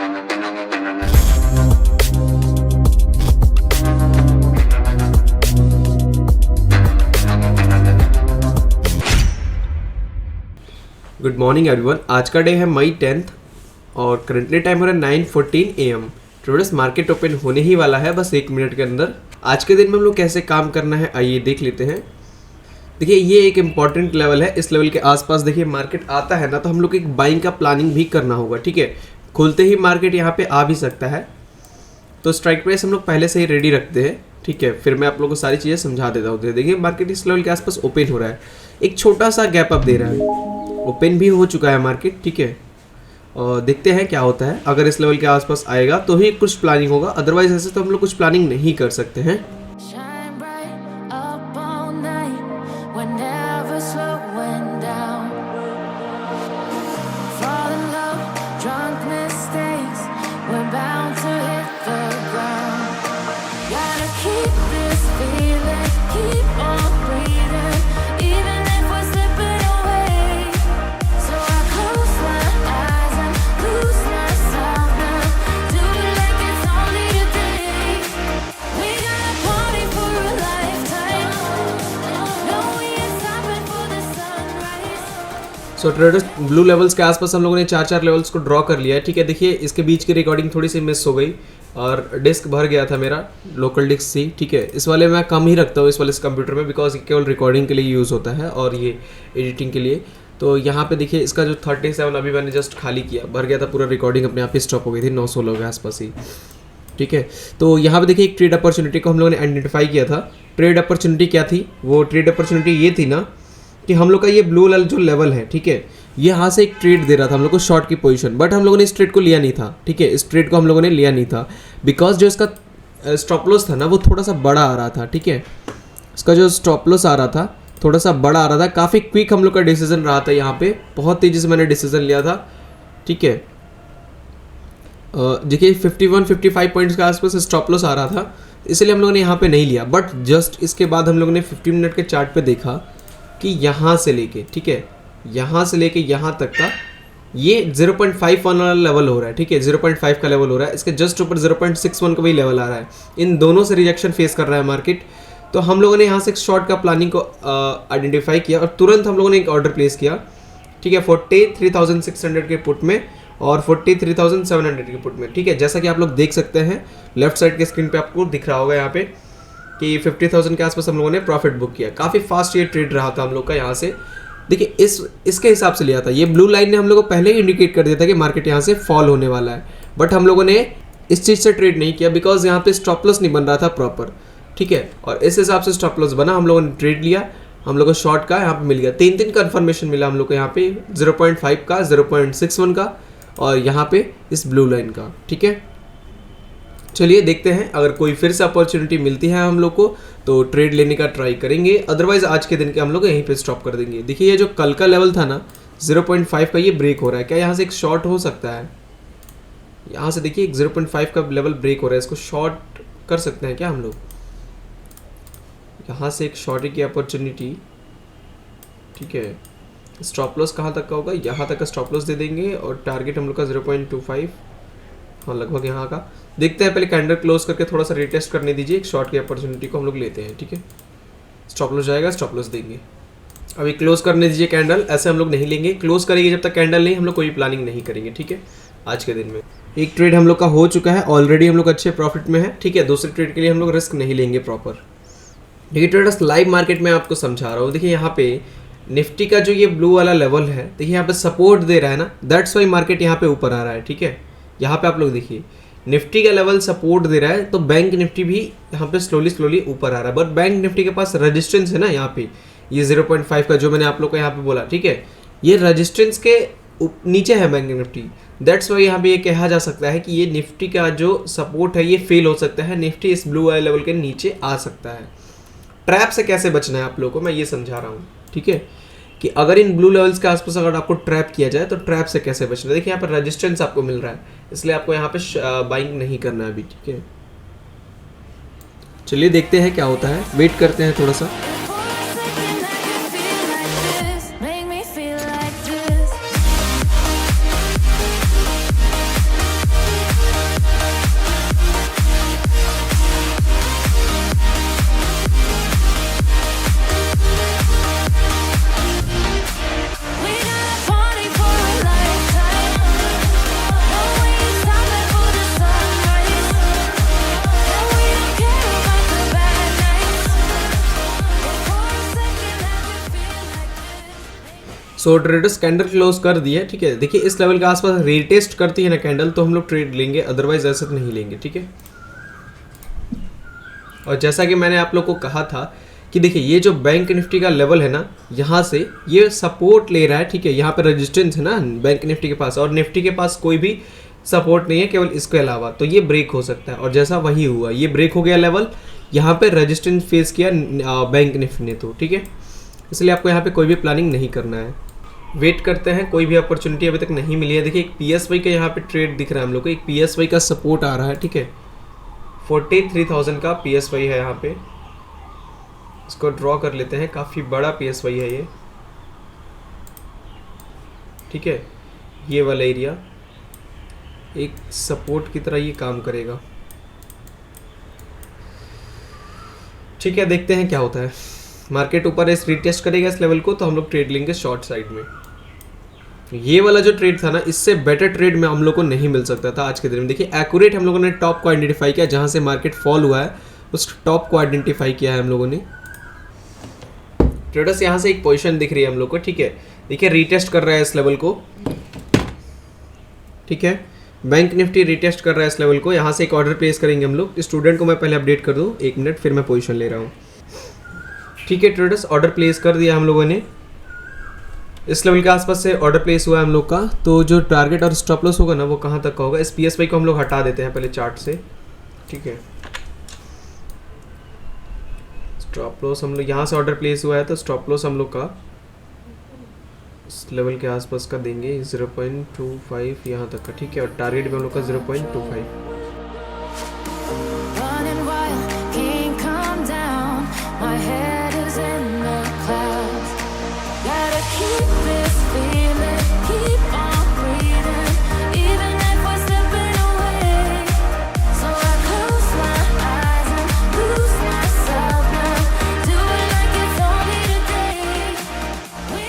Good morning everyone. आज का day है मई 10th और करंटली टाइम हो रहा है 9:14 AM। ट्रेडर्स मार्केट ओपन होने ही वाला है बस 1 मिनट के अंदर। आज के दिन में हम लोग कैसे काम करना है आइए देख लेते हैं। देखिए ये एक इम्पॉर्टेंट लेवल है। इस लेवल के आसपास देखिए मार्केट आता है ना तो हम लोग एक बाइंग का प्लानिंग भी करना होगा। ठीक है, खुलते ही मार्केट यहाँ पे आ भी सकता है तो स्ट्राइक प्राइस हम लोग पहले से ही रेडी रखते हैं। ठीक है, फिर मैं आप लोगों को सारी चीज़ें समझा देता हूँ। देखिए मार्केट इस लेवल के आसपास ओपन हो रहा है, एक छोटा सा गैप अप दे रहा है, ओपन भी हो चुका है मार्केट। ठीक है, और देखते हैं क्या होता है। अगर इस लेवल के आसपास आएगा तो ही कुछ प्लानिंग होगा, अदरवाइज ऐसे तो हम लोग कुछ प्लानिंग नहीं कर सकते हैं। सो ट्रेडर्स ब्लू लेवल्स के आसपास हम लोगों ने 4 लेवल्स को ड्रॉ कर लिया है। ठीक है, देखिए इसके बीच की रिकॉर्डिंग थोड़ी सी मिस हो गई और डिस्क भर गया था मेरा, लोकल डिस्क सी। ठीक है, इस वाले मैं कम ही रखता हूँ इस वाले इस कंप्यूटर में, बिकॉज केवल रिकॉर्डिंग के लिए यूज़ होता है और ये एडिटिंग के लिए। तो यहाँ पे देखिए इसका जो 37 अभी मैंने जस्ट खाली किया, भर गया था पूरा, रिकॉर्डिंग अपने आप ही स्टॉप हो गई थी 9:16 के आसपास ही। ठीक है, तो यहाँ पे देखिए एक ट्रेड अपॉर्चुनिटी को हम लोगों ने आइडेंटिफाई किया था। ट्रेड अपॉर्चुनिटी क्या थी? वो ट्रेड अपॉर्चुनिटी ये थी ना कि हम लोग का ये ब्लू वाला जो लेवल है, ठीक है, ये यहाँ से एक ट्रेड दे रहा था हम लोग को शॉर्ट की पोजीशन, बट हम लोगों ने इस ट्रेड को लिया नहीं था। ठीक है, इस ट्रेड को हम लोगों ने लिया नहीं था बिकॉज जो इसका स्टॉप लॉस था ना वो थोड़ा सा बड़ा आ रहा था। ठीक है, इसका जो स्टॉप लॉस आ रहा था थोड़ा सा बड़ा आ रहा था, काफ़ी क्विक हम लोग का डिसीजन रहा था यहाँ पे, बहुत तेज़ी से मैंने डिसीजन लिया था। ठीक है, देखिए 51-55 पॉइंट्स के आसपास स्टॉप लॉस आ रहा था, इसलिए हम लोगों ने यहाँ पे नहीं लिया। बट जस्ट इसके बाद हम लोगों ने 50 मिनट के चार्ट पे देखा कि यहाँ से लेके, ठीक है, यहाँ से लेके यहाँ तक का ये 0.5 वाला लेवल हो रहा है। ठीक है, 0.5 का लेवल हो रहा है, इसके जस्ट ऊपर 0.61 का भी लेवल आ रहा है। इन दोनों से रिजेक्शन फेस कर रहा है मार्केट। तो हम लोगों ने यहाँ से एक शॉर्ट का प्लानिंग को आइडेंटिफाई किया और तुरंत हम लोगों ने एक ऑर्डर प्लेस किया। ठीक है, 43,600 के पुट में और 43,700 के पुट में। ठीक है, जैसा कि आप लोग देख सकते हैं लेफ्ट साइड के स्क्रीन पे आपको दिख रहा होगा यहाँ पे कि 50,000 के आसपास हम लोगों ने प्रॉफिट बुक किया। काफ़ी फास्ट ये ट्रेड रहा था हम लोग का। यहाँ से देखिए इसके हिसाब से लिया था, ये ब्लू लाइन ने हम लोग को पहले ही इंडिकेट कर दिया था कि मार्केट यहाँ से फॉल होने वाला है, बट हम लोगों ने इस चीज़ से ट्रेड नहीं किया बिकॉज यहाँ पे स्टॉप लॉस नहीं बन रहा था प्रॉपर। ठीक है, और इस हिसाब से स्टॉप लॉस बना, हम लोगों ने ट्रेड लिया, हम लोग को शॉर्ट का यहाँ पे मिल गया। 3 कन्फर्मेशन मिला हम लोग को यहाँ पे, 0.5 का, 0.61 का और यहाँ पे इस ब्लू लाइन का। ठीक है, चलिए देखते हैं, अगर कोई फिर से अपॉर्चुनिटी मिलती है हम लोग को तो ट्रेड लेने का ट्राई करेंगे, अदरवाइज आज के दिन के हम लोग यहीं पे स्टॉप कर देंगे। देखिए ये जो कल का लेवल था ना 0.5 का, ये ब्रेक हो रहा है क्या? यहाँ से एक शॉर्ट हो सकता है, यहाँ से देखिए एक 0.5 का लेवल ब्रेक हो रहा है, इसको शॉर्ट कर सकते हैं क्या हम लोग? यहाँ से एक शॉर्ट की अपॉर्चुनिटी। ठीक है, स्टॉप लॉस कहाँ तक का होगा? यहाँ तक का स्टॉप लॉस दे देंगे और टारगेट हम लोग का 0.25, हाँ लगभग यहाँ का। देखते हैं, पहले कैंडल क्लोज करके थोड़ा सा रिटेस्ट करने दीजिए, एक शॉर्ट की अपॉर्चुनिटी को हम लोग लेते हैं। ठीक है, स्टॉप लॉस जाएगा, स्टॉप लॉस देंगे। अभी क्लोज करने दीजिए कैंडल, ऐसे हम लोग नहीं लेंगे, क्लोज करेंगे जब तक कैंडल नहीं, हम लोग कोई प्लानिंग नहीं करेंगे। ठीक है, आज के दिन में एक ट्रेड हम लोग का हो चुका है ऑलरेडी, हम लोग अच्छे प्रॉफिट में है। ठीक है, दूसरे ट्रेड के लिए हम लोग रिस्क नहीं लेंगे प्रॉपर। देखिए ट्रेडर्स लाइव मार्केट में आपको समझा रहा हूँ। देखिए यहाँ पे निफ्टी का जो ये ब्लू वाला लेवल है, देखिए यहाँ पे सपोर्ट दे रहा है ना, दैट्स वाई मार्केट यहाँ पे ऊपर आ रहा है। ठीक है, यहाँ पे आप लोग देखिए निफ्टी का लेवल सपोर्ट दे रहा है तो बैंक निफ्टी भी यहाँ पे स्लोली ऊपर आ रहा है, बट बैंक निफ्टी के पास रेजिस्टेंस है ना यहाँ पे, ये 0.5 का जो मैंने आप लोग को यहाँ पे बोला। ठीक है, ये रेजिस्टेंस के नीचे है बैंक निफ्टी, दैट्स वाई यहाँ पे ये कहा जा सकता है कि ये निफ्टी का जो सपोर्ट है ये फेल हो सकता है, निफ्टी इस ब्लू वाले लेवल के नीचे आ सकता है। ट्रैप से कैसे बचना है आप लोगों को मैं ये समझा रहा हूँ। ठीक है, कि अगर इन ब्लू लेवल्स के आसपास अगर आपको ट्रैप किया जाए तो ट्रैप से कैसे बचना है। देखिए यहाँ पर रेजिस्टेंस आपको मिल रहा है, इसलिए आपको यहाँ पे बाइंग नहीं करना है अभी। ठीक है, चलिए देखते हैं क्या होता है, वेट करते हैं थोड़ा सा। सो ट्रेडर्स कैंडल क्लोज कर दिए, ठीक है। देखिए इस लेवल के आसपास रीटेस्ट करती है ना कैंडल तो हम लोग ट्रेड लेंगे, अदरवाइज ऐसे तो नहीं लेंगे, ठीक है। और जैसा कि मैंने आप लोग को कहा था कि देखिए ये जो बैंक निफ्टी का लेवल है ना, यहाँ से ये सपोर्ट ले रहा है, ठीक है। यहाँ पे रेजिस्टेंस है ना बैंक निफ्टी के पास, और निफ्टी के पास कोई भी सपोर्ट नहीं है केवल इसके अलावा, तो ये ब्रेक हो सकता है। और जैसा वही हुआ, ये ब्रेक हो गया लेवल, यहाँ पे रेजिस्टेंस फेस किया बैंक निफ्टी ने, तो ठीक है। इसलिए आपको यहाँ पे कोई भी प्लानिंग नहीं करना है, वेट करते हैं। कोई भी अपॉर्चुनिटी अभी तक नहीं मिली है। देखिए एक PSY का यहाँ पे ट्रेड दिख रहा है हम लोग को, एक PSY का सपोर्ट आ रहा है, ठीक है। 43,000 का PSY है यहाँ पे, इसको ड्रॉ कर लेते हैं। काफ़ी बड़ा PSY है ये, ठीक है। ये वाला एरिया एक सपोर्ट की तरह ये काम करेगा, ठीक है। देखते हैं क्या होता है। मार्केट ऊपर इस रीटेस्ट करेगा इस लेवल को तो हम लोग ट्रेड लेंगे शॉर्ट साइड में। ये वाला जो ट्रेड था ना, इससे बेटर ट्रेड में हम लोग को नहीं मिल सकता था आज के दिन में। देखिए एक्यूरेट हम लोगों ने टॉप को आइडेंटिफाई किया, जहाँ से मार्केट फॉल हुआ है उस टॉप को आइडेंटिफाई किया है हम लोगों ने। ट्रेडर्स यहाँ से एक पोजीशन दिख रही है हम लोग को, ठीक है। देखिए रीटेस्ट कर रहा है इस लेवल को, ठीक है। बैंक निफ्टी रीटेस्ट कर रहा है इस लेवल को, यहाँ से एक ऑर्डर प्लेस करेंगे हम लोग। स्टूडेंट को मैं पहले अपडेट कर दूँ, 1 मिनट, फिर मैं पोजीशन ले रहा हूँ, ठीक है। ट्रेडर्स ऑर्डर प्लेस कर दिया हम लोगों ने, इस लेवल के आसपास से ऑर्डर प्लेस हुआ है हम लोग का। तो जो टारगेट और स्टॉप लॉस होगा ना वो कहाँ तक का होगा, इस PSY को हम लोग हटा देते हैं पहले चार्ट से, ठीक है। स्टॉप लॉस हम लोग यहाँ से ऑर्डर प्लेस हुआ है तो स्टॉप लॉस हम लोग का इस लेवल के आसपास का देंगे 0.25 यहाँ तक का, ठीक है। और टारगेट भी हम लोग का 0.25।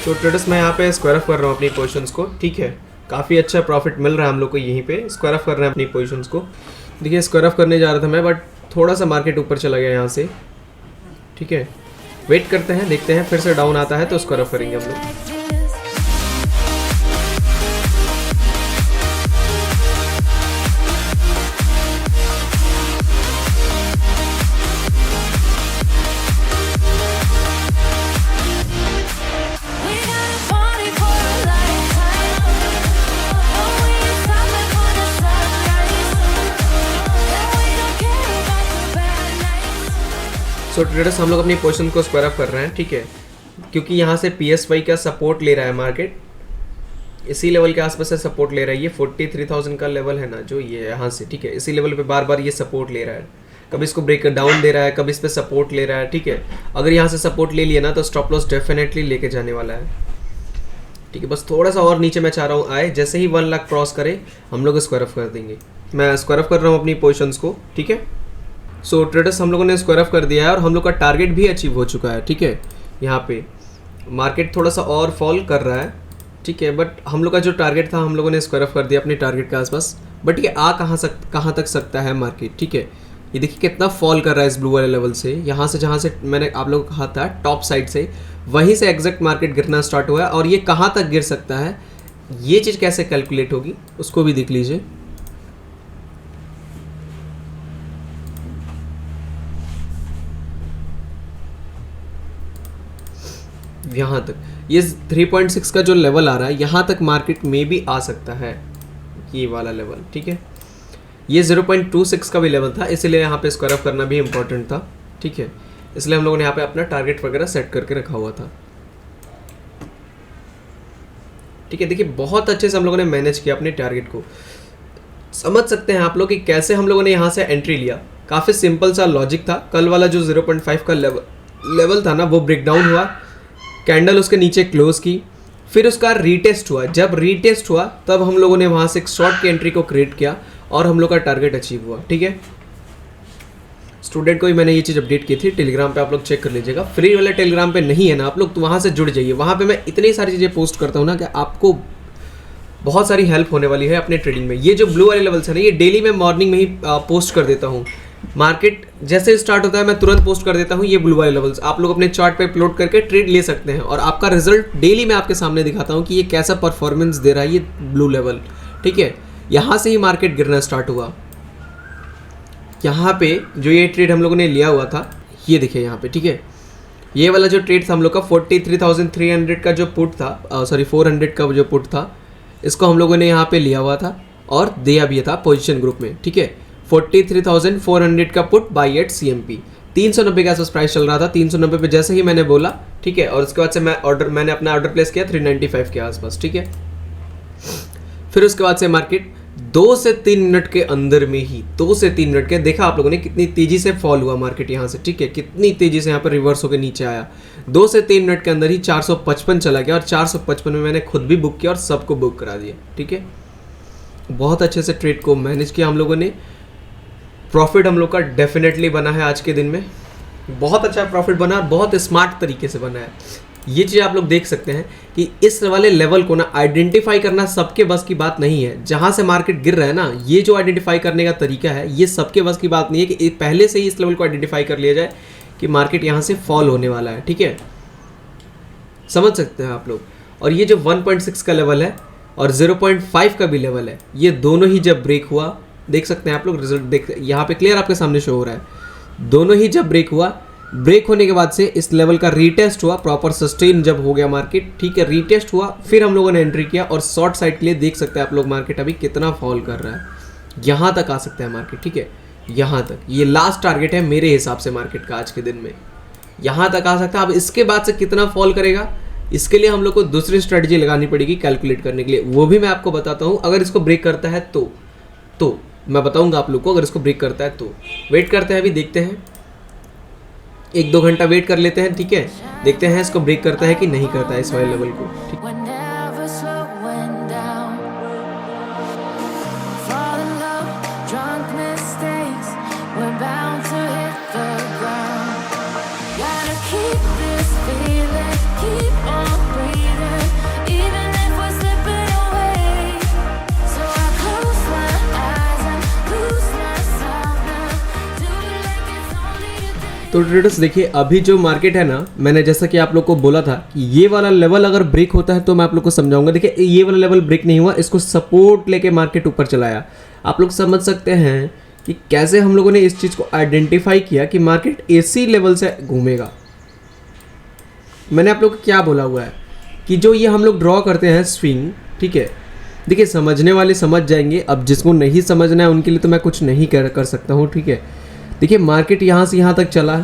तो ट्रेडर्स मैं यहाँ पे स्क्वायर ऑफ कर रहा हूँ अपनी पोजीशंस को, ठीक है। काफ़ी अच्छा प्रॉफिट मिल रहा है हम लोग को, यहीं पे स्क्वायर ऑफ कर रहे हैं अपनी पोजीशंस को। देखिए स्क्वायर ऑफ करने जा रहा था मैं, बट थोड़ा सा मार्केट ऊपर चला गया यहाँ से, ठीक है। वेट करते हैं, देखते हैं फिर से डाउन आता है तो स्क्वायर ऑफ करेंगे हम लोग। सो ट्रेडर्स हम लोग अपनी पोजीशन को स्क्वायर अप कर रहे हैं, ठीक है। क्योंकि यहाँ से PSY का सपोर्ट ले रहा है मार्केट, इसी लेवल के आसपास से सपोर्ट ले रहा है। ये 43,000 का लेवल है ना जो ये यहाँ से, ठीक है। इसी लेवल पे बार बार ये सपोर्ट ले रहा है, कभी इसको ब्रेक डाउन दे रहा है, कभी इस पर सपोर्ट ले रहा है, ठीक है। अगर यहाँ से सपोर्ट ले लिया ना तो स्टॉप लॉस डेफिनेटली लेके जाने वाला है, ठीक है। बस थोड़ा सा और नीचे मैं चाह रहा हूँ आए, जैसे ही 1 लाख क्रॉस करे हम लोग स्क्वायर ऑफ कर देंगे। मैं स्क्वायर ऑफ कर रहा हूँ अपनी पोजिशंस को, ठीक है। सो ट्रेडर्स हम लोगों ने स्क्वायर ऑफ कर दिया है और हम लोग का टारगेट भी अचीव हो चुका है, ठीक है। यहाँ पे मार्केट थोड़ा सा और फॉल कर रहा है, ठीक है, बट हम लोग का जो टारगेट था हम लोगों ने स्क्वायर ऑफ कर दिया अपने टारगेट के आसपास। बट ये आ कहाँ तक सकता है मार्केट, ठीक है। ये देखिए कितना फॉल कर रहा है इस ब्लू वाले लेवल से, यहाँ से जहाँ से मैंने आप लोगों को कहा था टॉप साइड से, वहीं से एग्जैक्ट मार्केट गिरना स्टार्ट हुआ है। और ये कहाँ तक गिर सकता है, ये चीज़ कैसे कैलकुलेट होगी उसको भी देख लीजिए। यहाँ तक ये 3.6 का जो लेवल आ रहा है, यहाँ तक मार्केट में भी आ सकता है, ये वाला लेवल, ठीक है। ये 0.26 का भी लेवल था, इसलिए यहाँ पे स्क्वायर ऑफ करना भी इम्पोर्टेंट था, ठीक है। इसलिए हम लोगों ने यहाँ पे अपना टारगेट वगैरह सेट करके रखा हुआ था, ठीक है। देखिए बहुत अच्छे से हम लोगों ने मैनेज किया अपने टारगेट को। समझ सकते हैं आप लोग कि कैसे हम लोगों ने यहाँ से एंट्री लिया। काफ़ी सिंपल सा लॉजिक था। कल वाला जो 0.5 का लेवल था ना, वो ब्रेकडाउन हुआ, कैंडल उसके नीचे क्लोज की, फिर उसका रीटेस्ट हुआ। जब रीटेस्ट हुआ तब हम लोगों ने वहाँ से एक शॉर्ट की एंट्री को क्रिएट किया और हम लोग का टारगेट अचीव हुआ, ठीक है। स्टूडेंट को भी मैंने ये चीज़ अपडेट की थी, टेलीग्राम पे आप लोग चेक कर लीजिएगा। फ्री वाले टेलीग्राम पे नहीं है ना आप लोग, तो वहाँ से जुड़ जाइए। वहाँ पे मैं इतनी सारी चीज़ें पोस्ट करता हूँ ना कि आपको बहुत सारी हेल्प होने वाली है अपने ट्रेडिंग में। ये जो ब्लू वाले लेवल्स है ना, ये डेली मैं मॉर्निंग में ही पोस्ट कर देता हूँ। मार्केट जैसे स्टार्ट होता है मैं तुरंत पोस्ट कर देता हूँ ये ब्लू वाले लेवल्स, आप लोग अपने चार्ट पे अपलोड करके ट्रेड ले सकते हैं और आपका रिजल्ट डेली मैं आपके सामने दिखाता हूँ कि ये कैसा परफॉर्मेंस दे रहा है ये ब्लू लेवल। ठीक है, यहाँ से ही मार्केट गिरना स्टार्ट हुआ। यहाँ पे जो ये ट्रेड हम लोगों ने लिया हुआ था ये देखिए यहाँ पे, ठीक है, ये वाला जो ट्रेड था हम लोग का 43,300 का जो पुट था, सॉरी 400 का जो पुट था, इसको हम लोगों ने यहाँ पे लिया हुआ था और दिया भी था पोजीशन ग्रुप में। ठीक है, 43,400 का पुट बाई एट CMP, 390 के आसपास प्राइस चल रहा था। 390 पे जैसे ही मैंने बोला, ठीक है, और उसके बाद से मैंने अपना ऑर्डर प्लेस किया 395 के आसपास। ठीक है, फिर उसके बाद से मार्केट 2 से 3 मिनट के अंदर में ही 2 से 3 मिनट के देखा आप लोगों ने कितनी तेजी से फॉल हुआ मार्केट यहाँ से। ठीक है, कितनी तेजी से यहाँ पर रिवर्स होकर नीचे आया। 2 से 3 मिनट के अंदर ही 455 चला गया और 455 में मैंने खुद भी बुक किया और सबको बुक करा दिया। ठीक है, बहुत अच्छे से ट्रेड को मैनेज किया हम लोगों ने। प्रॉफिट हम लोग का डेफिनेटली बना है आज के दिन में, बहुत अच्छा प्रॉफिट बना और बहुत स्मार्ट तरीके से बना है। ये चीज़ आप लोग देख सकते हैं कि इस वाले लेवल को ना आइडेंटिफाई करना सबके बस की बात नहीं है। जहाँ से मार्केट गिर रहा है ना, ये जो आइडेंटिफाई करने का तरीका है ये सबके बस की बात नहीं है कि पहले से ही इस लेवल को आइडेंटिफाई कर लिया जाए कि मार्केट यहाँ से फॉल होने वाला है। ठीक है, समझ सकते हैं आप लोग। और ये जो 1.6 का लेवल है और 0.5 का भी लेवल है, ये दोनों ही जब ब्रेक हुआ, देख सकते हैं आप लोग, रिजल्ट देख यहाँ पे क्लियर आपके सामने शो हो रहा है। दोनों ही जब ब्रेक हुआ, ब्रेक होने के बाद से इस लेवल का रीटेस्ट हुआ, प्रॉपर सस्टेन जब हो गया मार्केट, ठीक है, रीटेस्ट हुआ, फिर हम लोगों ने एंट्री किया और शॉर्ट साइड के लिए देख सकते हैं आप लोग मार्केट अभी कितना फॉल कर रहा है। यहाँ तक आ सकता है मार्केट। ठीक है, यहाँ तक ये लास्ट टारगेट है मेरे हिसाब से मार्केट का आज के दिन में, यहाँ तक आ सकता है। अब इसके बाद से कितना फॉल करेगा, इसके लिए हम लोग को दूसरी स्ट्रेटजी लगानी पड़ेगी कैलकुलेट करने के लिए, वो भी मैं आपको बताता हूँ। अगर इसको ब्रेक करता है तो मैं बताऊंगा आप लोग को, अगर इसको ब्रेक करता है तो। वेट करते हैं, अभी देखते हैं, 1-2 घंटा वेट कर लेते हैं। ठीक है, देखते हैं इसको ब्रेक करता है कि नहीं करता है इस वाले लेवल को। ठीक, तो ट्रेडर्स देखिए, अभी जो मार्केट है ना, मैंने जैसा कि आप लोग को बोला था कि ये वाला लेवल अगर ब्रेक होता है तो मैं आप लोग को समझाऊंगा। देखिए, ये वाला लेवल ब्रेक नहीं हुआ, इसको सपोर्ट लेके मार्केट ऊपर चलाया। आप लोग समझ सकते हैं कि कैसे हम लोगों ने इस चीज़ को आइडेंटिफाई किया कि मार्केट इसी लेवल से घूमेगा। मैंने आप लोग को क्या बोला हुआ है कि जो ये हम लोग ड्रॉ करते हैं स्विंग, ठीक है, देखिए समझने वाले समझ जाएंगे, अब जिसको नहीं समझना है उनके लिए तो मैं कुछ नहीं कर सकता हूँ। ठीक है, देखिए मार्केट यहाँ से यहाँ तक चला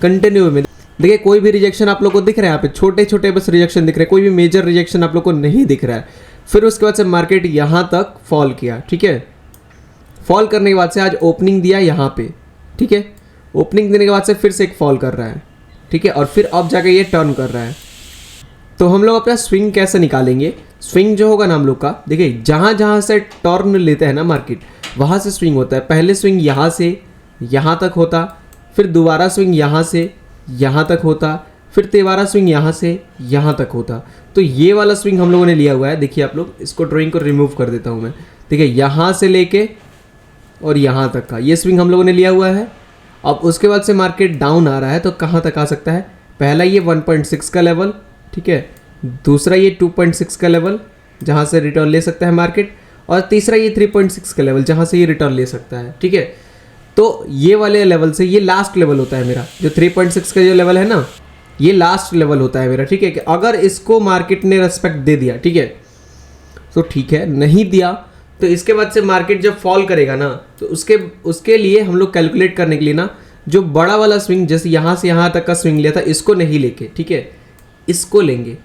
कंटिन्यू में। देखिए कोई भी रिजेक्शन आप लोग को दिख रहा है, यहाँ पे छोटे छोटे बस रिजेक्शन दिख रहे हैं, कोई भी मेजर रिजेक्शन आप लोग को नहीं दिख रहा है। फिर उसके बाद से मार्केट यहाँ तक फॉल किया। ठीक है, फॉल करने के बाद से आज ओपनिंग दिया यहाँ पे। ठीक है, ओपनिंग देने के बाद से फिर से एक फॉल कर रहा है। ठीक है, और फिर अब जाके ये टर्न कर रहा है। तो हम लोग अपना स्विंग कैसे निकालेंगे? स्विंग जो होगा ना हम लोग का, देखिए जहाँ जहाँ से टर्न लेते हैं ना मार्केट, वहाँ से स्विंग होता है। पहले स्विंग यहाँ से यहाँ तक होता, फिर दोबारा स्विंग यहाँ से यहाँ तक होता, फिर तिबारा स्विंग यहाँ से यहाँ तक होता। तो ये वाला स्विंग हम लोगों ने लिया हुआ है। देखिए आप लोग, इसको ड्राइंग को रिमूव कर देता हूँ मैं। देखिए यहाँ से लेके और यहाँ तक का ये स्विंग हम लोगों ने लिया हुआ है। अब उसके बाद से मार्केट डाउन आ रहा है तो कहाँ तक आ सकता है? पहला ये 1.6 का लेवल, ठीक है, दूसरा ये 2.6 का लेवल जहाँ से रिटर्न ले सकता है मार्केट, और तीसरा ये 3.6 का लेवल जहाँ से ये रिटर्न ले सकता है। ठीक है, तो ये वाले लेवल से ये लास्ट लेवल होता है मेरा, जो 3.6 का जो लेवल है ना, ये लास्ट लेवल होता है मेरा। ठीक है, कि अगर इसको मार्केट ने रेस्पेक्ट दे दिया, ठीक है, तो ठीक है, नहीं दिया तो इसके बाद से मार्केट जब फॉल करेगा ना, तो उसके लिए हम लोग कैलकुलेट करने के लिए ना, जो बड़ा वाला स्विंग जैसे यहाँ से यहाँ तक का स्विंग लिया था, इसको नहीं लेके, ठीक है, इसको लेंगे।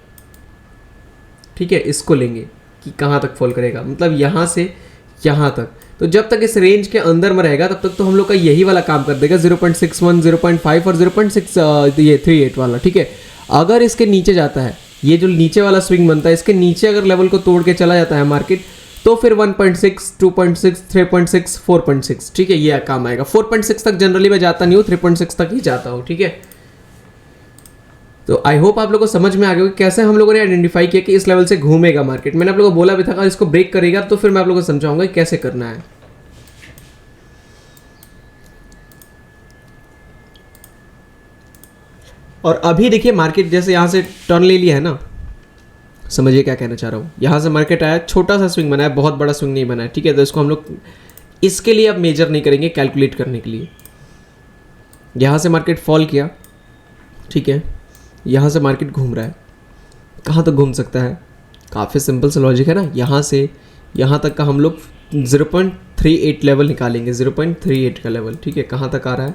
ठीक है, इसको लेंगे कि कहाँ तक फॉल करेगा, मतलब यहाँ से यहाँ तक। तो जब तक इस रेंज के अंदर में रहेगा तब तक तो हम लोग का यही वाला काम कर देगा, 0.61, 0.5 और 0.638 वाला। ठीक है, अगर इसके नीचे जाता है, ये जो नीचे वाला स्विंग बनता है, इसके नीचे अगर लेवल को तोड़ के चला जाता है मार्केट, तो फिर 1.6, 2.6, 3.6, 4.6, ठीक है, ये काम आएगा। 4.6 तक जनरली मैं जाता नहीं हूँ, 3.6 तक ही जाता हूँ। ठीक है, तो आई होप आप लोगों को समझ में आ गया कि कैसे हम लोगों ने आइडेंटिफाई किया कि इस लेवल से घूमेगा मार्केट। मैंने आप लोगों को बोला भी था कि इसको ब्रेक करेगा तो फिर मैं आप लोगों को समझाऊंगा कि कैसे करना है। और अभी देखिए मार्केट जैसे यहाँ से टर्न ले लिया है ना, समझिए क्या कहना चाह रहा हूँ। यहाँ से मार्केट आया, छोटा सा स्विंग बना है, बहुत बड़ा स्विंग नहीं बना है, ठीक है। तो इसको हम लोग इसके लिए अब मेजर नहीं करेंगे, कैलकुलेट करने के लिए। यहाँ से मार्केट फॉल किया, ठीक है, यहाँ से मार्केट घूम रहा है, कहाँ तक घूम सकता है? काफ़ी सिंपल सा लॉजिक है ना। यहाँ से यहाँ तक का हम लोग 0.38 लेवल निकालेंगे, 0.38 का लेवल, ठीक है। कहाँ तक आ रहा है?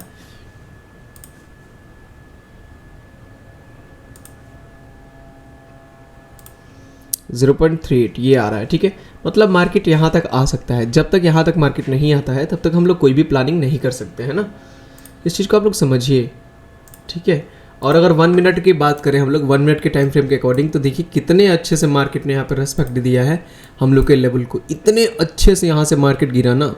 .38 ये आ रहा है, ठीक है। मतलब मार्केट यहाँ तक आ सकता है। जब तक यहाँ तक मार्केट नहीं आता है तब तक हम लोग कोई भी प्लानिंग नहीं कर सकते हैं ना। इस चीज़ को आप लोग समझिए, ठीक है। और अगर 1 मिनट की बात करें हम लोग 1 मिनट के टाइम फ्रेम के अकॉर्डिंग, तो देखिए कितने अच्छे से मार्केट ने यहाँ पर रेस्पेक्ट दिया है हम लोग के लेवल को। इतने अच्छे से यहाँ से मार्केट गिरा ना।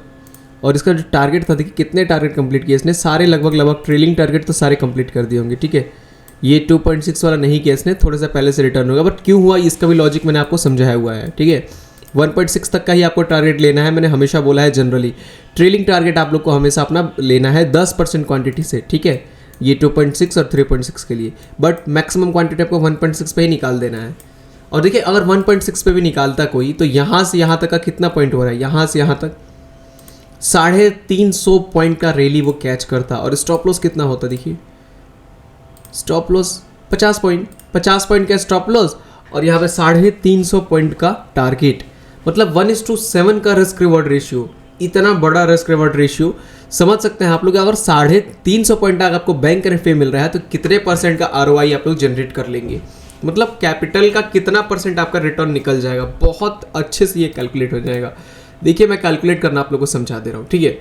और इसका जो टारगेट था, देखिए कितने टारगेट कंप्लीट किए इसने, सारे लगभग ट्रेलिंग टारगेट तो सारे कंप्लीट कर दिए होंगे, ठीक है। ये 2.6 वाला नहीं किया इसने, थोड़ा सा पहले से रिटर्न होगा, बट क्यों हुआ इसका भी लॉजिक मैंने आपको समझाया हुआ है, ठीक है। 1.6 तक का ही आपको टारगेट लेना है, मैंने हमेशा बोला है। जनरली ट्रेलिंग टारगेट आप लोग को हमेशा अपना लेना है 10% क्वांटिटी से, ठीक है। ये 2.6 और 3.6 के लिए, बट मैक्सिमम क्वांटिटी आपको 1.6 पे ही निकाल देना है। और देखिए अगर 1.6 पे भी निकालता कोई, तो यहाँ से यहाँ तक का कितना पॉइंट हो रहा है? यहाँ से यहाँ तक 350 पॉइंट का रैली वो कैच करता। और स्टॉप लॉस कितना होता? देखिए स्टॉप लॉस 50 पॉइंट का स्टॉप लॉस, और यहाँ पे 350 पॉइंट का टारगेट। मतलब 1:7 का रिस्क रिवॉर्ड रेशियो। इतना बड़ा रिस्क रिवॉर्ड रेशियो समझ सकते हैं आप लोग। अगर 350 पॉइंट का आपको बैंक निफ्टी मिल रहा है तो कितने % का ROI आप लोग जनरेट कर लेंगे? मतलब कैपिटल का कितना % आपका रिटर्न निकल जाएगा? बहुत अच्छे से ये कैलकुलेट हो जाएगा। देखिए मैं कैलकुलेट करना आप लोग को समझा दे रहा हूँ, ठीक है।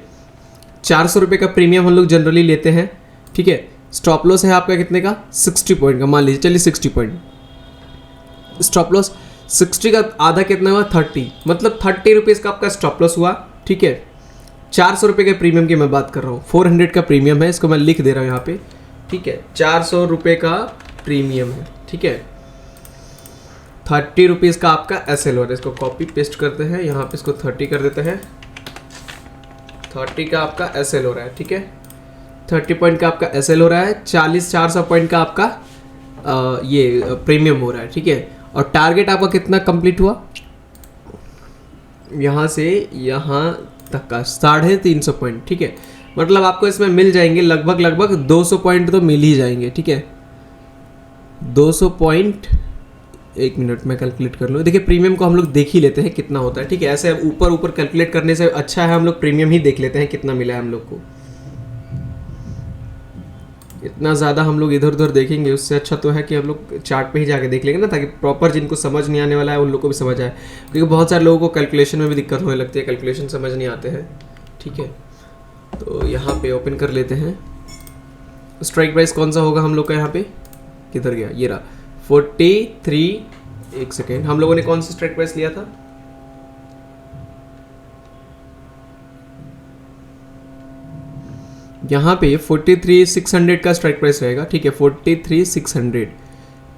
400 रुपये का प्रीमियम हम लोग जनरली लेते हैं, ठीक है। स्टॉप लॉस है आपका कितने का? 60 पॉइंट का, मान लीजिए, चलिए 60 पॉइंट स्टॉप लॉस। 60 का आधा कितना हुआ? 30, मतलब 30 रुपीज़ का आपका स्टॉप लॉस हुआ, ठीक है। 400 रुपये के प्रीमियम की मैं बात कर रहा हूँ, 400 का प्रीमियम है, इसको मैं लिख दे रहा हूँ यहाँ पे, ठीक है। 400 रुपये का प्रीमियम है, ठीक है। 30 रुपीज़ का आपका SL हो रहा है, इसको कॉपी पेस्ट करते हैं यहाँ पे, इसको 30 कर देते हैं। 30 का आपका SL हो रहा है, ठीक है। 30 पॉइंट का आपका SL हो रहा है। 400 पॉइंट का आपका ये प्रीमियम हो रहा है, ठीक है। और टारगेट आपका कितना कंप्लीट हुआ? यहाँ से यहाँ तक का 350 पॉइंट, ठीक है। मतलब आपको इसमें मिल जाएंगे लगभग 200 पॉइंट तो मिल ही जाएंगे, ठीक है। 200 पॉइंट, 1 मिनट में कैलकुलेट कर लो। देखिए प्रीमियम को हम लोग देख ही लेते हैं कितना होता है, ठीक है। ऐसे ऊपर कैलकुलेट करने से अच्छा है हम लोग प्रीमियम ही देख लेते हैं कितना मिला है हम लोग को। इतना ज़्यादा हम लोग इधर उधर देखेंगे उससे अच्छा तो है कि हम लोग चार्ट पे ही जाके देख लेंगे ना, ताकि प्रॉपर जिनको समझ नहीं आने वाला है उन लोग को भी समझ आए। क्योंकि बहुत सारे लोगों को कैलकुलेशन में भी दिक्कत होने लगती है, कैलकुलेशन समझ नहीं आते हैं, ठीक है। तो यहाँ पे ओपन कर लेते हैं। स्ट्राइक प्राइस कौन सा होगा हम लोग का? यहाँ पे किधर गया? ये रहा 43। 1 सेकेंड, हम लोगों ने कौन सा स्ट्राइक प्राइस लिया था? यहाँ पे 43,600 का स्ट्राइक प्राइस रहेगा, ठीक है। 43,600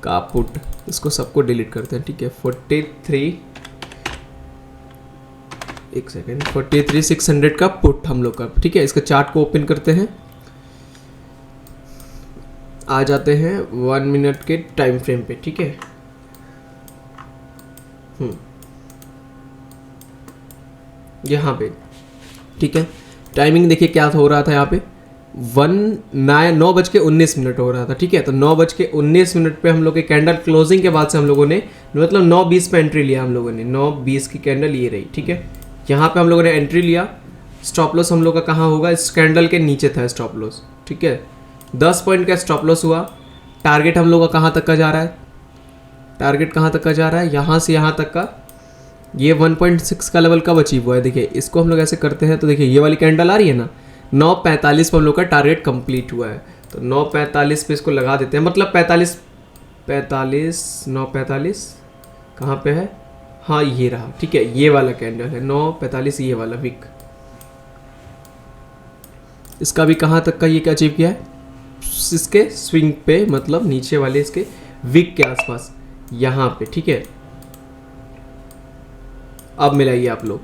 का पुट, इसको सबको डिलीट करते हैं, ठीक है। 43,600 का पुट हम लोग का, ठीक है। इसका चार्ट को ओपन करते हैं, आ जाते हैं 1 मिनट के टाइम फ्रेम पे, ठीक है। यहाँ पे, ठीक है। टाइमिंग देखिए क्या हो रहा था यहाँ पे, 9:19 हो रहा था, ठीक है। तो 9:19 पे हम लोग के कैंडल क्लोजिंग के बाद से हम लोगों ने मतलब 9:20 पे एंट्री लिया हम लोगों ने। 9:20 की कैंडल ये रही, ठीक है। यहाँ पे हम लोगों ने एंट्री लिया। स्टॉप लॉस हम लोग का कहाँ होगा? इस कैंडल के नीचे था स्टॉप लॉस, ठीक है। 10 पॉइंट का स्टॉप लॉस हुआ। टारगेट हम लोग का कहाँ तक का जा रहा है? टारगेट कहाँ तक का जा रहा है? यहाँ से यहाँ तक का। ये 1.6 का लेवल कब अचीव हुआ है? देखिए इसको हम लोग ऐसे करते हैं तो देखिए ये वाली कैंडल आ रही है ना, 9:45 पर हम लोग का टारगेट कंप्लीट हुआ है। तो 9:45 पे इसको लगा देते हैं, मतलब 9:45 कहाँ पे है? हाँ ये रहा, ठीक है। ये वाला कैंडल है 9:45, ये वाला विक। इसका भी कहाँ तक का ये क्या अचीव किया है? इसके स्विंग पे, मतलब नीचे वाले इसके विक के आसपास, यहाँ पे, ठीक है। अब मिलाइए आप लोग,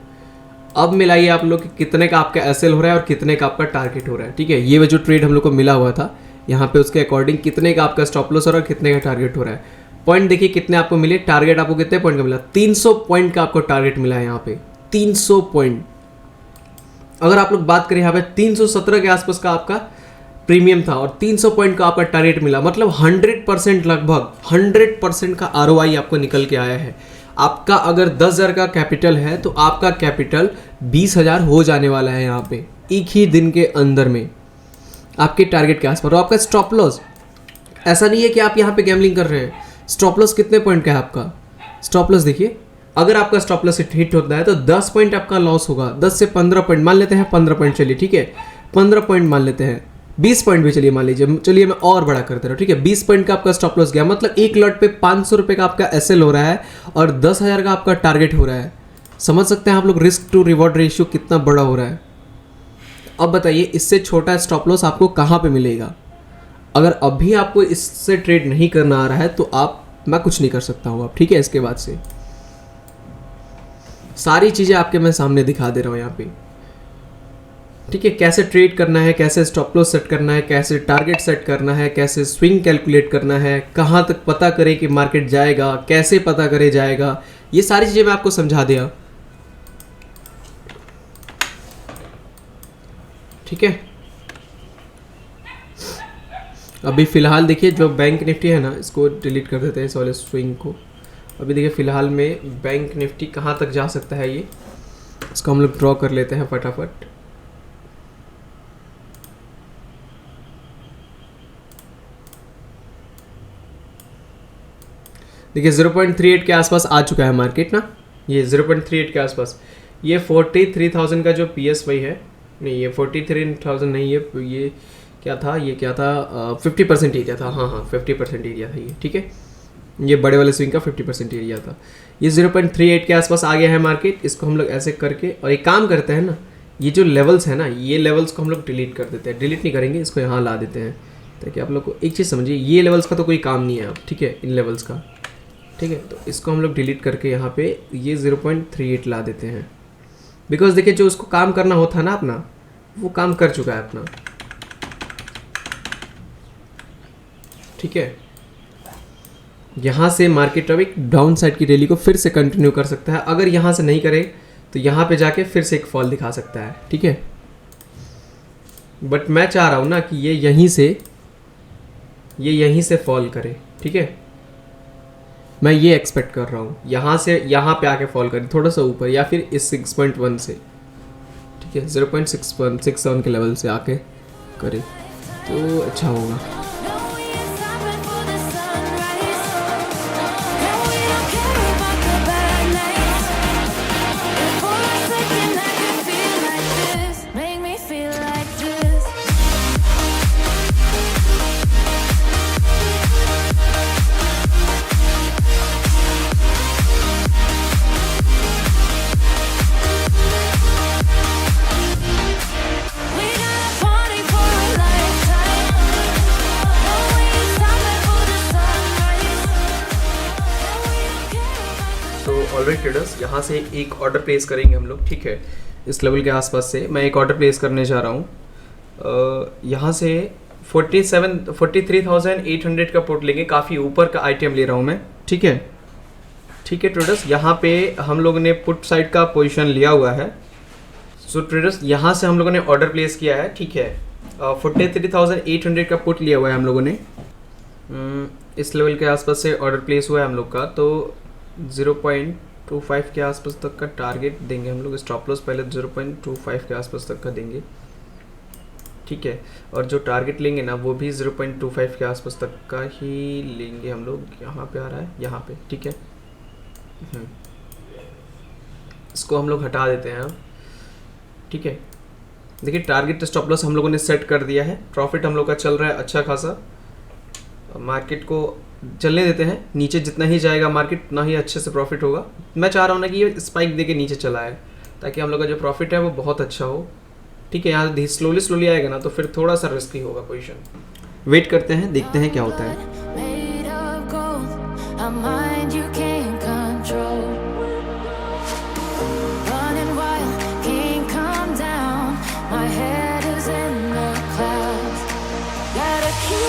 कि कितने का आपका SL हो रहा है और कितने का आपका टारगेट हो रहा है, ठीक है। ये जो ट्रेड हम लोग को मिला हुआ था, यहाँ पे उसके अकॉर्डिंग कितने का आपका स्टॉप लॉस हो रहा है, कितने का टारगेट हो रहा है। पॉइंट देखिए कितने आपको मिले, टारगेट आपको कितने पॉइंट का मिला, 300 पॉइंट का आपको टारगेट मिला है यहाँ पे, 300 पॉइंट। अगर आप लोग बात करें यहाँ पे 317 के आसपास का आपका प्रीमियम था और 300 पॉइंट का आपका टारगेट मिला, मतलब 100% लगभग 100% का ROI आपको निकल के आया है। आपका अगर 10,000 का कैपिटल है तो आपका कैपिटल 20,000 हो जाने वाला है यहाँ पे एक ही दिन के अंदर में आपके टारगेट के आसपास। और आपका स्टॉप लॉस ऐसा नहीं है कि आप यहाँ पे गैम्बलिंग कर रहे हैं। स्टॉप लॉस कितने पॉइंट का है आपका, स्टॉप लॉस देखिए, अगर आपका स्टॉप लॉस हिट होता है तो 10 पॉइंट आपका लॉस होगा, 10 से 15 पॉइंट मान लेते हैं, 15 पॉइंट चलिए ठीक है, 15 पॉइंट मान लेते हैं, 20 पॉइंट भी चलिए मान लीजिए, चलिए मैं और बड़ा करते रहा, ठीक है। 20 पॉइंट का आपका स्टॉप लॉस गया, मतलब एक लॉट पे 500 रुपये का आपका SL हो रहा है और 10,000 का आपका टारगेट हो रहा है। समझ सकते हैं आप लोग रिस्क टू रिवॉर्ड रेशियो कितना बड़ा हो रहा है। अब बताइए इससे छोटा स्टॉप लॉस आपको कहाँ पे मिलेगा। अगर अभी आपको इससे ट्रेड नहीं करना आ रहा है तो मैं कुछ नहीं कर सकता हूँ अब, ठीक है। इसके बाद से सारी चीज़ें आपके मैं सामने दिखा दे रहा हूँ यहाँ पे, ठीक है। कैसे ट्रेड करना है, कैसे स्टॉप लॉस सेट करना है, कैसे टारगेट सेट करना है, कैसे स्विंग कैलकुलेट करना है, कहाँ तक पता करें कि मार्केट जाएगा, कैसे पता करे जाएगा, ये सारी चीज़ें मैं आपको समझा दिया, ठीक है। अभी फ़िलहाल देखिए जो बैंक निफ्टी है ना, इसको डिलीट कर देते हैं इस वाले स्विंग को। अभी देखिए फ़िलहाल में बैंक निफ्टी कहाँ तक जा सकता है, ये इसको हम लोग ड्रॉ कर लेते हैं फटाफट। देखिए 0.38 के आसपास आ चुका है मार्केट ना, ये 0.38 के आसपास। ये 43,000 का जो PSY है, नहीं ये 43,000 नहीं है, ये क्या था, ये क्या था, 50% एरिया था, हाँ 50% एरिया था ये, ठीक है। ये बड़े वाले स्विंग का 50% एरिया था। ये 0.38 के आसपास आ गया है मार्केट। इसको हम लोग ऐसे करके और एक काम करते हैं ना, ये जो लेवल्स है ना, ये लेवल्स को हम लोग डिलीट कर देते हैं, डिलीट नहीं करेंगे, इसको यहाँ ला देते हैं ताकि आप लोग को एक चीज़ समझिए, ये लेवल्स का तो कोई काम नहीं है अब, ठीक है, इन लेवल्स का, ठीक है। तो इसको हम लोग डिलीट करके यहाँ पे ये 0.38 ला देते हैं, बिकॉज देखिए जो उसको काम करना होता है ना अपना, वो काम कर चुका है अपना, ठीक है। यहाँ से मार्केट अब एक डाउन साइड की रैली को फिर से कंटिन्यू कर सकता है। अगर यहाँ से नहीं करे तो यहाँ पे जाके फिर से एक फॉल दिखा सकता है, ठीक है। बट मैं चाह रहा हूँ ना कि ये यहीं से फॉल करे, ठीक है। मैं ये एक्सपेक्ट कर रहा हूँ यहाँ से यहाँ पे आके फॉल करे थोड़ा सा ऊपर, या फिर इस 6.1 से, ठीक है, 0.6167 के लेवल से आके करे तो अच्छा होगा। ऑलराइट ट्रेडर्स, यहाँ से एक ऑर्डर प्लेस करेंगे हम लोग, ठीक है। इस लेवल के आसपास से मैं एक ऑर्डर प्लेस करने जा रहा हूँ। यहाँ से 43,800 का पुट लेंगे, काफ़ी ऊपर का आइटम ले रहा हूँ मैं, ठीक है, ठीक है ट्रेडर्स। यहाँ पे हम लोगों ने पुट साइड का पोजीशन लिया हुआ है। सो ट्रेडर्स यहाँ से हम लोगों ने ऑर्डर प्लेस किया है, ठीक है। 43,800 का पुट लिया हुआ है हम लोगों ने, इस लेवल के आसपास से ऑर्डर प्लेस हुआ है हम लोग का। तो 0.25 के आसपास तक का टारगेट देंगे हम लोग। स्टॉप लॉस पहले 0.25 के आसपास तक का देंगे, ठीक है। और जो टारगेट लेंगे ना वो भी 0.25 के आसपास तक का ही लेंगे हम लोग। यहाँ पे आ रहा है, यहाँ पे, ठीक है। इसको हम लोग हटा देते हैं अब, ठीक है। देखिए टारगेट स्टॉप लॉस हम लोगों ने सेट कर दिया है। प्रॉफिट हम लोग का चल रहा है अच्छा खासा। मार्केट को चलने देते हैं, नीचे जितना ही जाएगा मार्केट उतना ही अच्छे से प्रॉफिट होगा। मैं चाह रहा हूँ ना कि ये स्पाइक देके नीचे चला है ताकि हम लोग का जो प्रॉफिट है वो बहुत अच्छा हो, ठीक है। यहाँ स्लोली आएगा ना तो फिर थोड़ा सा रिस्की होगा पोजीशन। वेट करते हैं, देखते हैं क्या होता है। Gotta keep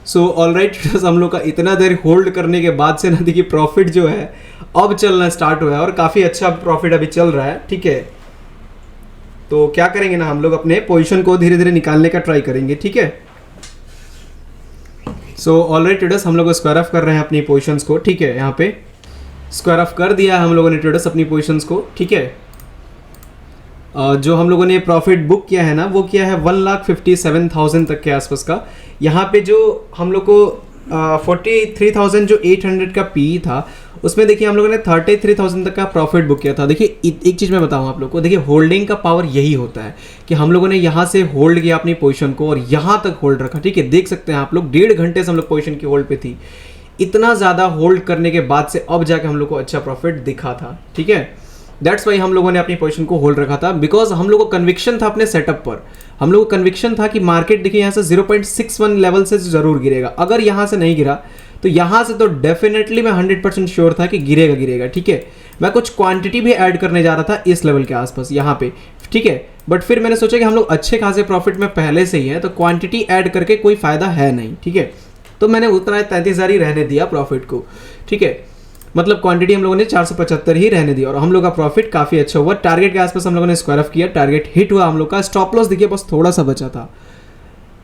सो ऑलराइट, हम लोग का इतना देर होल्ड करने के बाद से ना देखिए प्रॉफिट जो है अब चलना स्टार्ट हुआ है और काफ़ी अच्छा प्रॉफिट अभी चल रहा है, ठीक है। तो क्या करेंगे ना, हम लोग अपने पोजीशन को धीरे धीरे निकालने का ट्राई करेंगे, ठीक है। सो ऑलराइट ट्रेडर्स, हम लोग स्क्वायर ऑफ कर रहे हैं अपनी पोजीशंस को, ठीक है। यहाँ पे स्क्वायर ऑफ कर दिया है हम लोगों ने ट्रेडर्स अपनी पोजीशंस को, ठीक है। जो हम लोगों ने प्रॉफिट बुक किया है ना वो किया है 1,57,000 तक के आसपास का। यहाँ पे जो हम लोग को 43,000 जो 800 का पी था उसमें देखिए हम लोगों ने 33,000 तक का प्रॉफिट बुक किया था। देखिए एक चीज़ मैं बताऊँ आप लोग को, देखिए होल्डिंग का पावर यही होता है कि हम लोगों ने यहाँ से होल्ड किया अपनी पोजीशन को और यहाँ तक होल्ड रखा, ठीक है। देख सकते हैं आप लोग 1.5 घंटे से हम लोग पोजीशन की होल्ड पे थी। इतना ज़्यादा होल्ड करने के बाद से अब जाके हम लोग को अच्छा प्रॉफिट दिखा था, ठीक है। दैट्स वाई हम लोगों ने अपनी पोजीशन को होल्ड रखा था, बिकॉज हम लोग को कन्विक्शन था अपने सेटअप पर। हम लोग को कन्विक्शन था कि मार्केट देखिए यहाँ से 0.61 लेवल से ज़रूर गिरेगा। अगर यहाँ से नहीं गिरा तो यहाँ से तो डेफिनेटली मैं 100% श्योर था कि गिरेगा, ठीक है। मैं कुछ क्वांटिटी भी ऐड करने जा रहा था इस लेवल के आसपास यहाँ पे, ठीक है। बट फिर मैंने सोचा कि हम लोग अच्छे खासे प्रॉफिट में पहले से ही है तो क्वांटिटी ऐड करके कोई फ़ायदा है नहीं, ठीक है। तो मैंने उतना 33,000 ही रहने दिया प्रॉफिट को, ठीक है। मतलब क्वांटिटी हम लोगों ने 475 ही रहने दी और हम लोग का प्रॉफिट काफ़ी अच्छा हुआ। टारगेट के आसपास हम लोगों ने स्क्वायर ऑफ किया, टारगेट हिट हुआ हम लोग का। स्टॉप लॉस देखिए बस थोड़ा सा बचा था।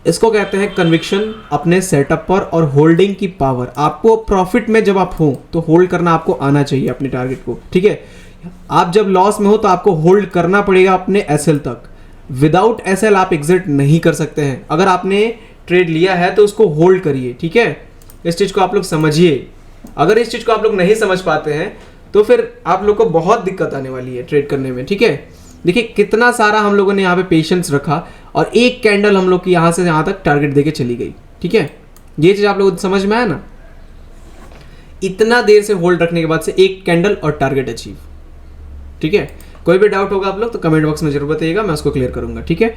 इसको कहते हैं कन्विक्शन अपने सेटअप पर और होल्डिंग की पावर। आपको प्रॉफिट में जब आप हो तो होल्ड करना आपको आना चाहिए अपने टारगेट को, ठीक है। आप जब लॉस में हो तो आपको होल्ड करना पड़ेगा अपने एसएल तक। विदाउट एसएल आप एग्जिट नहीं कर सकते हैं। अगर आपने ट्रेड लिया है तो उसको होल्ड करिए, ठीक है। इस चीज़ को आप लोग समझिए। अगर इस चीज़ को आप लोग नहीं समझ पाते हैं तो फिर आप लोग को बहुत दिक्कत आने वाली है ट्रेड करने में, ठीक है। देखिए कितना सारा हम लोगों ने यहाँ पे पेशेंस रखा और एक कैंडल हम लोग की यहाँ से यहाँ तक टारगेट देके चली गई, ठीक है। ये चीज़ आप लोगों को समझ में आया ना। इतना देर से होल्ड रखने के बाद से एक कैंडल और टारगेट अचीव, ठीक है। कोई भी डाउट होगा आप लोग तो कमेंट बॉक्स में जरूर बताइएगा, मैं उसको क्लियर करूंगा, ठीक है।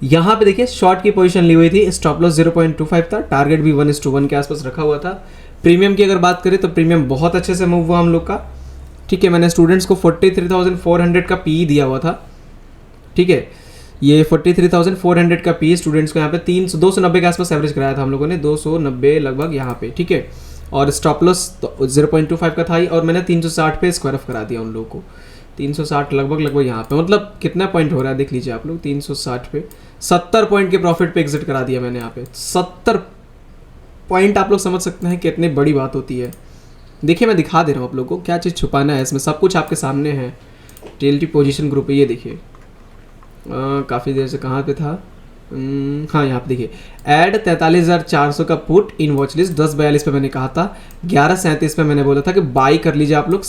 यहाँ पे देखिए शॉर्ट की पोजीशन ली हुई थी, स्टॉप लॉस 0.25 था, टारगेट भी 1:1 के आसपास रखा हुआ था। प्रीमियम की अगर बात करें तो प्रीमियम बहुत अच्छे से मूव हुआ हम लोग का, ठीक है। मैंने स्टूडेंट्स को 43,400 का पी दिया हुआ था, ठीक है। ये 43,400 का पी स्टूडेंट्स को यहाँ पे 290 के आसपास एवरेज कराया था हम लोगों ने, 290 लगभग यहाँ पे, ठीक है। और स्टॉप लॉस 0.25 का था ही और मैंने 360 पे स्क्वायर ऑफ करा दिया उन लोगों को। 360 लगभग यहाँ पे, मतलब कितना पॉइंट हो रहा है देख लीजिए आप लोग। 360 पे 70 पॉइंट के प्रॉफिट पे एग्जिट करा दिया मैंने यहाँ पे। 70 पॉइंट आप लोग समझ सकते हैं कितनी बड़ी बात होती है। देखिए मैं दिखा दे रहा हूँ आप लोगों को, क्या चीज़ छुपाना है इसमें, सब कुछ आपके सामने है। टीएलटी पोजीशन ग्रुप है, ये देखिए काफ़ी देर से कहाँ पे था, हाँ यहाँ पे देखिए ऐड 43,400 का पुट इन वॉच लिस्ट 10:42 पे मैंने कहा था। 11:37 पे मैंने बोला था कि बाई कर लीजिए आप लोग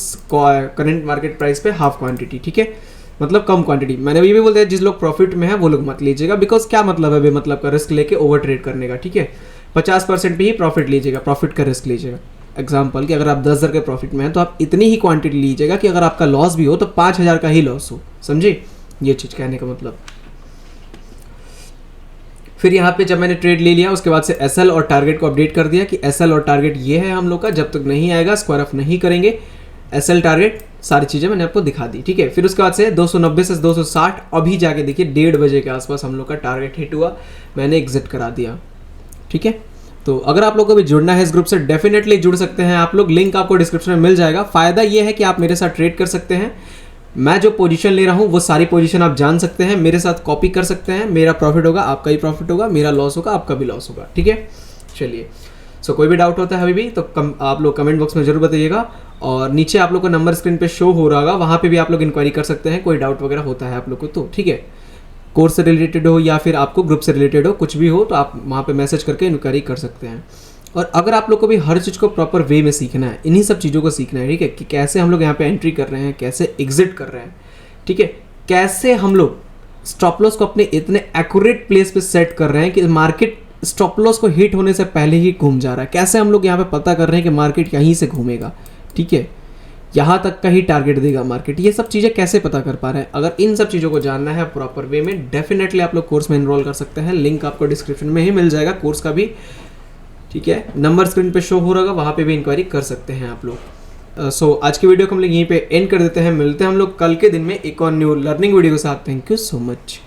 करंट मार्केट प्राइस पे हाफ क्वांटिटी, ठीक है। मतलब कम क्वांटिटी। मैंने ये भी बोल दिया जिस लोग प्रॉफिट में है वो लोग मत लीजिएगा, बिकॉज क्या मतलब है बेमतलब का रिस्क लेके ओवर ट्रेड करने का, ठीक है। 50% पे ही प्रॉफिट लीजिएगा, प्रॉफिट का रिस्क लीजिएगा। एग्जाम्पल कि अगर आप 10,000 के प्रॉफिट में हैं तो आप इतनी ही क्वांटिटी लीजिएगा कि अगर आपका लॉस भी हो तो 5,000 का ही लॉस हो, समझे ये चीज़ कहने का मतलब। फिर यहाँ पे जब मैंने ट्रेड ले लिया उसके बाद से एसएल और टारगेट को अपडेट कर दिया कि एसएल और टारगेट ये है हम लोग का, जब तक नहीं आएगा स्क्वायर ऑफ नहीं करेंगे। एसएल टारगेट सारी चीज़ें मैंने आपको दिखा दी, ठीक है। फिर उसके बाद से 290 से 260 अभी जाके देखिए 1:30 बजे के आसपास हम लोग का टारगेट हिट हुआ, मैंने एग्जिट करा दिया, ठीक है। तो अगर आप लोग को भी जुड़ना है इस ग्रुप से डेफिनेटली जुड़ सकते हैं आप लोग, लिंक आपको डिस्क्रिप्शन में मिल जाएगा। फ़ायदा ये है कि आप मेरे साथ ट्रेड कर सकते हैं। मैं जो पोजीशन ले रहा हूँ वो सारी पोजीशन आप जान सकते हैं, मेरे साथ कॉपी कर सकते हैं। मेरा प्रॉफिट होगा आपका ही प्रॉफिट होगा, मेरा लॉस होगा आपका भी लॉस होगा, ठीक है। चलिए सो कोई भी डाउट होता है अभी भी तो आप लोग कमेंट बॉक्स में जरूर बताइएगा और नीचे आप लोग को नंबर स्क्रीन पे शो हो रहा होगा, वहाँ पे भी आप लोग इंक्वायरी कर सकते हैं। कोई डाउट वगैरह होता है आप लोग को तो, ठीक है। कोर्स से रिलेटेड हो या फिर आपको ग्रुप से रिलेटेड हो, कुछ भी हो तो आप वहाँ पे मैसेज करके इंक्वायरी कर सकते हैं। और अगर आप लोग को भी हर चीज़ को प्रॉपर वे में सीखना है, इन्हीं सब चीज़ों को सीखना है, ठीक है, कि कैसे हम लोग यहाँ पे एंट्री कर रहे हैं, कैसे एग्जिट कर रहे हैं, ठीक है, कैसे हम लोग स्टॉप लॉस को अपने इतने एक्यूरेट प्लेस पे सेट कर रहे हैं कि मार्केट स्टॉप लॉस को हिट होने से पहले ही घूम जा रहा है, कैसे हम लोग यहाँ पे पता कर रहे हैं कि मार्केट यहीं से घूमेगा, ठीक है, यहाँ तक का ही टारगेट देगा मार्केट, ये सब चीज़ें कैसे पता कर पा रहे हैं। अगर इन सब चीज़ों को जानना है प्रॉपर वे में, डेफिनेटली आप लोग कोर्स में एनरोल कर सकते हैं। लिंक आपको डिस्क्रिप्शन में ही मिल जाएगा कोर्स का भी, ठीक है। नंबर स्क्रीन पे शो हो रहा होगा, वहाँ पे भी इंक्वायरी कर सकते हैं आप लोग। सो आज की वीडियो को हम लोग यहीं पे एंड कर देते हैं। मिलते हैं हम लोग कल के दिन में एक और न्यू लर्निंग वीडियो के साथ। Thank you so much.